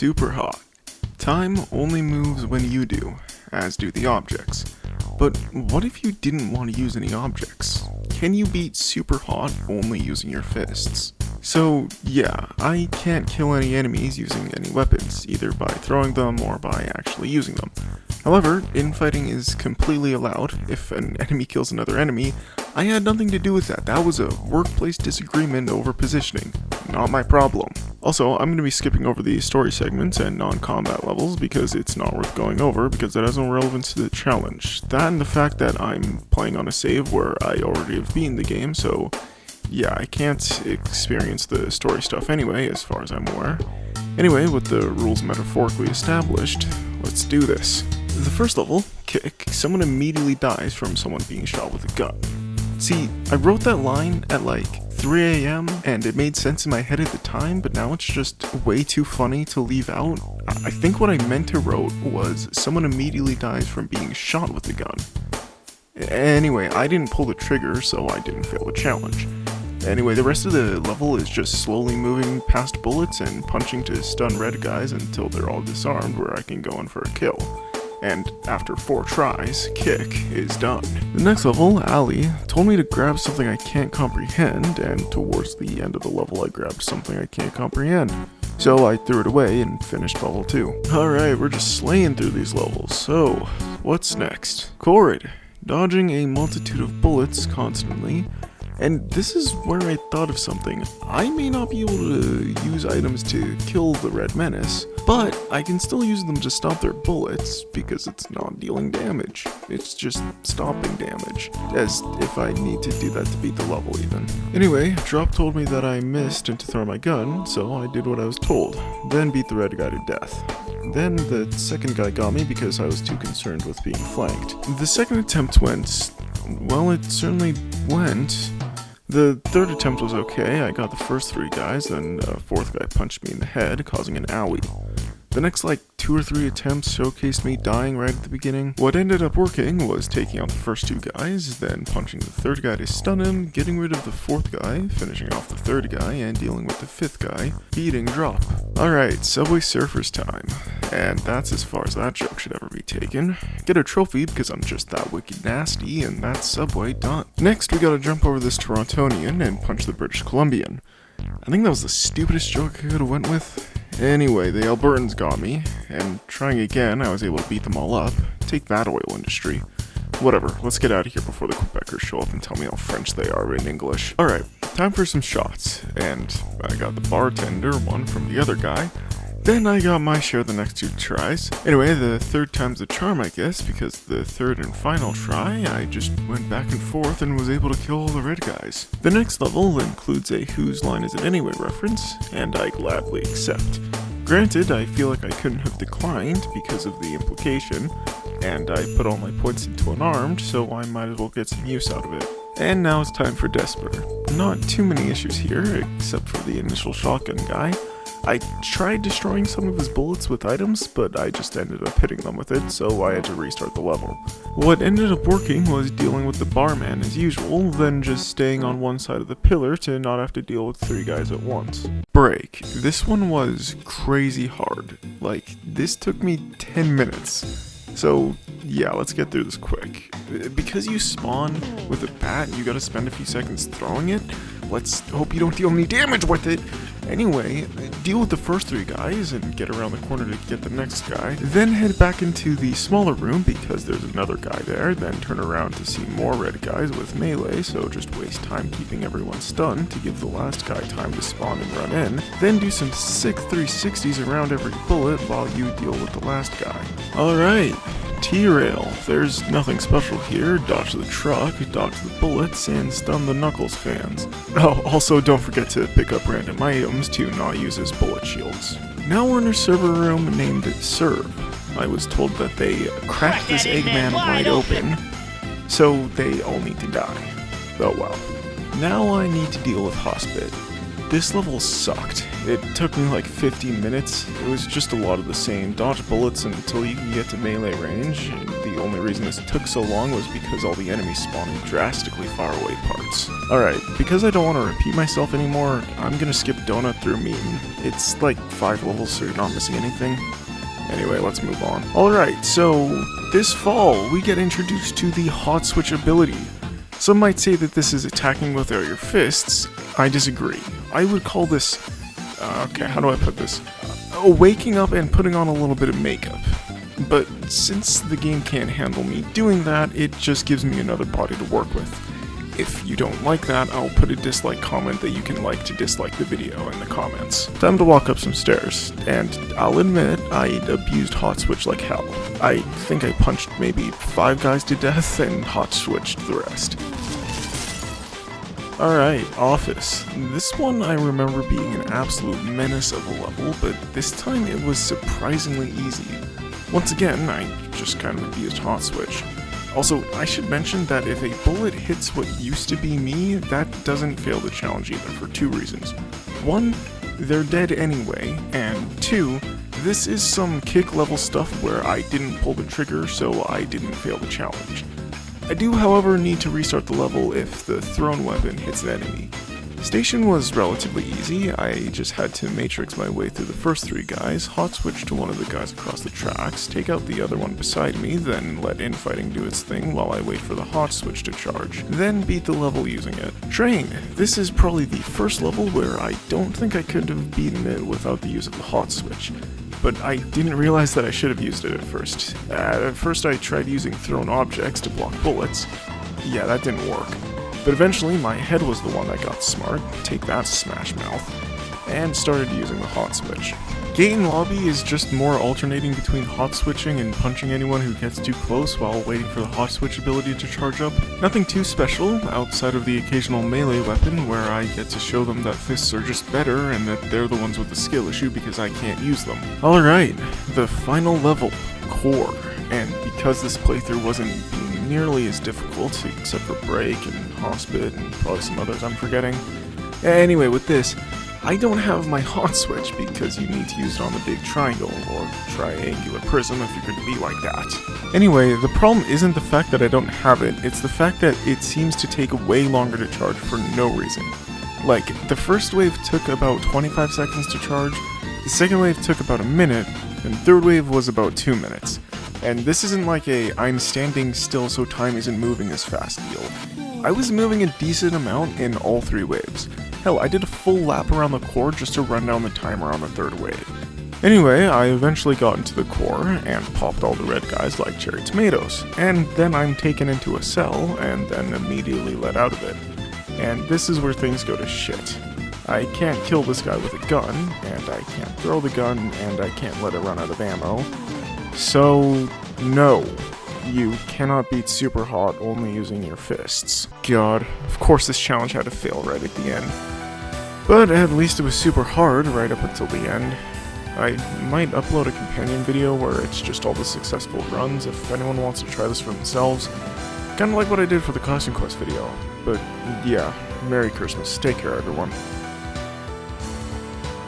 SUPERHOT. Time only moves when you do, as do the objects. But what if you didn't want to use any objects? Can you beat SUPERHOT only using your fists? So yeah, I can't kill any enemies using any weapons, either by throwing them or by actually using them. However, infighting is completely allowed. If an enemy kills another enemy, I had nothing to do with that. That was a workplace disagreement over positioning. Not my problem. Also, I'm going to be skipping over the story segments and non-combat levels because it's not worth going over because that has no relevance to the challenge. That and the fact that I'm playing on a save where I already have beaten the game, so yeah, I can't experience the story stuff anyway, as far as I'm aware. Anyway, with the rules metaphorically established, let's do this. The first level, Kick, someone immediately dies from someone being shot with a gun. See, I wrote that line at like 3 AM, and it made sense in my head at the time, but now it's just way too funny to leave out. I think what I meant to wrote was, someone immediately dies from being shot with a gun. Anyway, I didn't pull the trigger, so I didn't fail the challenge. Anyway, the rest of the level is just slowly moving past bullets and punching to stun red guys until they're all disarmed where I can go in for a kill. And after 4 tries, Kick is done. The next level, Ali, told me to grab something I can't comprehend, and towards the end of the level I grabbed something I can't comprehend. So I threw it away and finished level 2. Alright, we're just slaying through these levels, so what's next? Corrid, dodging a multitude of bullets constantly. And this is where I thought of something. I may not be able to use items to kill the Red Menace, but I can still use them to stop their bullets because it's not dealing damage. It's just stopping damage, as if I need to do that to beat the level even. Anyway, Drop told me that I missed and to throw my gun, so I did what I was told, then beat the red guy to death. Then the second guy got me because I was too concerned with being flanked. The second attempt went, well, it certainly went. The third attempt was okay. I got the first 3 guys, then a 4th guy punched me in the head, causing an owie. The next 2 or 3 attempts showcased me dying right at the beginning. What ended up working was taking out the first 2 guys, then punching the 3rd guy to stun him, getting rid of the 4th guy, finishing off the 3rd guy, and dealing with the 5th guy, beating Drop. Alright, Subway Surfers time. And that's as far as that joke should ever be taken. Get a trophy because I'm just that wicked nasty, and that's Subway done. Next, we gotta jump over this Torontonian and punch the British Columbian. I think that was the stupidest joke I could have went with. Anyway, the Albertans got me, and trying again, I was able to beat them all up. Take that, oil industry. Whatever, let's get out of here before the Quebecers show up and tell me how French they are in English. Alright, time for some shots, and I got the bartender, one from the other guy. Then I got my share the next 2 tries. Anyway, the 3rd time's the charm, I guess, because the 3rd and final try, I just went back and forth and was able to kill all the red guys. The next level includes a Whose Line Is It Anyway reference, and I gladly accept. Granted, I feel like I couldn't have declined because of the implication, and I put all my points into unarmed, so I might as well get some use out of it. And now it's time for Desper. Not too many issues here, except for the initial shotgun guy. I tried destroying some of his bullets with items, but I just ended up hitting them with it, so I had to restart the level. What ended up working was dealing with the barman as usual, then just staying on one side of the pillar to not have to deal with 3 guys at once. Break. This one was crazy hard. This took me 10 minutes. So, yeah, let's get through this quick. Because you spawn with a bat, you gotta spend a few seconds throwing it. Let's hope you don't deal any damage with it. Anyway, deal with the first 3 guys and get around the corner to get the next guy. Then head back into the smaller room because there's another guy there. Then turn around to see more red guys with melee, so just waste time keeping everyone stunned to give the last guy time to spawn and run in. Then do some sick 360s around every bullet while you deal with the last guy. Alright. T-Rail. There's nothing special here. Dodge the truck, dodge the bullets, and stun the Knuckles fans. Oh, also don't forget to pick up random items to not use as bullet shields. Now we're in a server room named Serve. I was told that they cracked this Eggman wide open, so they all need to die. Oh well. Now I need to deal with Hospit. this level sucked. It took me like 15 minutes. It was just a lot of the same. Dodge bullets until you can get to melee range. The only reason this took so long was because all the enemies spawned in drastically far away parts. Alright, because I don't want to repeat myself anymore, I'm gonna skip Donut through Mean. It's like 5 levels, so you're not missing anything. Anyway, let's move on. Alright, so this fall, we get introduced to the Hot Switch ability. Some might say that this is attacking without your fists. I disagree. I would call this, okay, how do I put this? Waking up and putting on a little bit of makeup. But since the game can't handle me doing that, it just gives me another body to work with. If you don't like that, I'll put a dislike comment that you can like to dislike the video in the comments. Time to walk up some stairs, and I'll admit, I abused Hot Switch like hell. I think I punched maybe 5 guys to death and Hot Switched the rest. Alright, Office. This one I remember being an absolute menace of a level, but this time it was surprisingly easy. Once again, I just kind of abused Hot Switch. Also, I should mention that if a bullet hits what used to be me, that doesn't fail the challenge either, for 2 reasons. 1, they're dead anyway, and 2, this is some kick level stuff where I didn't pull the trigger, so I didn't fail the challenge. I do, however, need to restart the level if the thrown weapon hits an enemy. Station was relatively easy. I just had to matrix my way through the first 3 guys, hot switch to one of the guys across the tracks, take out the other one beside me, then let infighting do its thing while I wait for the hot switch to charge, then beat the level using it. Train. This is probably the first level where I don't think I could have beaten it without the use of the hot switch. But I didn't realize that I should have used it at first. At first I tried using thrown objects to block bullets. Yeah, that didn't work. But eventually my head was the one that got smart, take that Smash Mouth, and started using the hot switch. Gate and lobby is just more alternating between hot switching and punching anyone who gets too close while waiting for the hot switch ability to charge up. Nothing too special, outside of the occasional melee weapon where I get to show them that fists are just better and that they're the ones with the skill issue because I can't use them. Alright, the final level, Core. And because this playthrough wasn't being nearly as difficult, except for Break and Hospit and probably some others I'm forgetting. Anyway, with this, I don't have my hot switch because you need to use it on the big triangle or triangular prism if you're going to be like that. Anyway, the problem isn't the fact that I don't have it, it's the fact that it seems to take way longer to charge for no reason. Like, the first wave took about 25 seconds to charge, the second wave took about a minute, and the third wave was about 2 minutes. And this isn't like a I'm standing still so time isn't moving as fast deal. I was moving a decent amount in all 3 waves. Hell, I did a full lap around the core just to run down the timer on the 3rd wave. Anyway, I eventually got into the core and popped all the red guys like cherry tomatoes, and then I'm taken into a cell and then immediately let out of it. And this is where things go to shit. I can't kill this guy with a gun, and I can't throw the gun, and I can't let it run out of ammo. So, no. You cannot beat SUPERHOT only using your fists. God, of course this challenge had to fail right at the end. But at least it was super hard right up until the end. I might upload a companion video where it's just all the successful runs if anyone wants to try this for themselves. Kinda like what I did for the Costume Quest video. But yeah, Merry Christmas. Take care everyone.